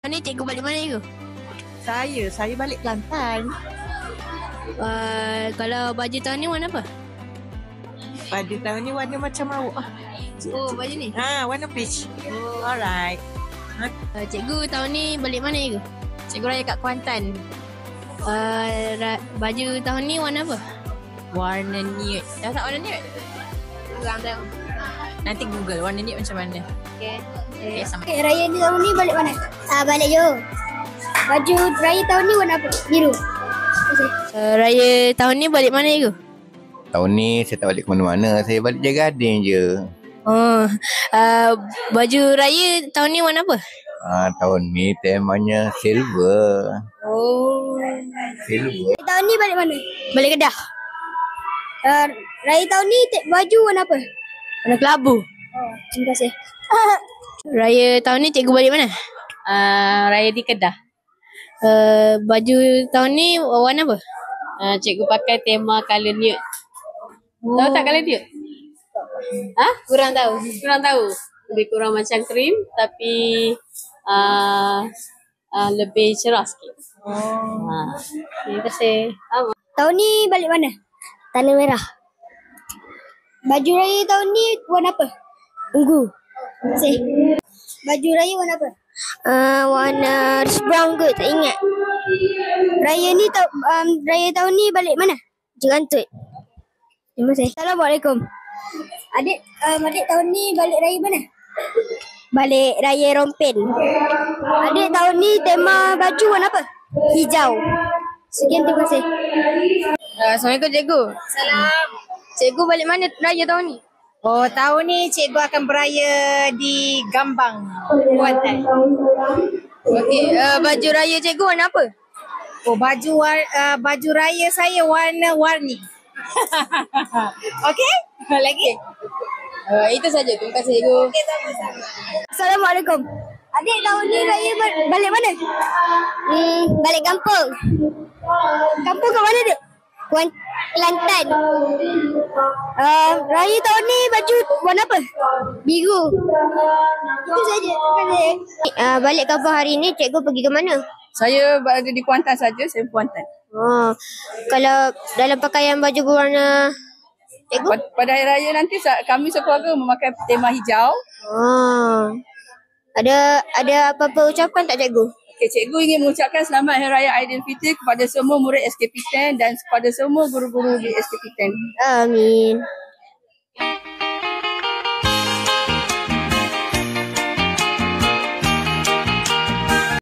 Ni cikgu balik mana cikgu? Saya balik Kelantan. Kalau baju tahun ni warna apa? Pada tahun ni warna macam awak. Oh, baju ni? Warna peach. Alright. Cikgu tahun ni balik mana cikgu? Cikgu raya kat Kuantan. Baju tahun ni warna apa? Warna nude. Dah tak warna nude? Kurang tahu. Nanti Google warna nude macam mana. Okay. Sama. Raya ni tahun ni balik mana? Balik je. Baju raya tahun ni warna apa? Biru. Raya tahun ni balik mana cikgu? Tahun ni saya tak balik ke mana-mana. Saya balik jaga Gading je. Baju raya tahun ni warna apa? Tahun ni temanya silver. Oh. Silver. Tahun ni balik mana? Balik Kedah. Raya tahun ni baju warna apa? Warna kelabu. Terima kasih. Raya tahun ni cikgu balik mana? Raya di Kedah. Baju tahun ni warna apa? Cikgu pakai tema colour nude. Tahu tak colour nude? Kurang tahu. Kurang tahu. Lebih kurang macam krim tapi lebih cerah sikit. Terima kasih. Tahun ni balik mana? Tanah Merah. Baju raya tahun ni warna apa? Ungu. Terima kasih. Baju raya warna apa? Warna brown kot, tak ingat. Raya ni raya tahun ni balik mana? Jerantut. Terima kasih. Assalamualaikum. Adik tahun ni balik raya mana? Balik raya Rompen. Adik tahun ni tema baju warna apa? Hijau. Sekian, terima kasih. Assalamualaikum cikgu. Salam. Cikgu balik mana raya tahun ni? Tahun ni cikgu akan beraya di Gambang, Kuantan. Okey, baju raya cikgu warna apa? Baju raya saya warna-warni. Okey? Lagi? Itu saja. Terima kasih cikgu. Assalamualaikum. Adik tahun ni raya balik mana? Balik kampung. Kampung kat mana dek? Kelantan. Raya tahun ni baju warna apa? Biru. Itu saja. Terima kasih. Balik kampung hari ni cikgu pergi ke mana? Saya berada di Kuantan saja, saya Kuantan. Kalau dalam pakaian baju berwarna cikgu? Pada hari raya nanti kami sekeluarga memakai tema hijau. Ada apa-apa ucapan tak cikgu? Okay, cikgu ingin mengucapkan selamat Hari Raya Aidilfitri kepada semua murid SKP 10 dan kepada semua guru-guru di SKP 10. Amin.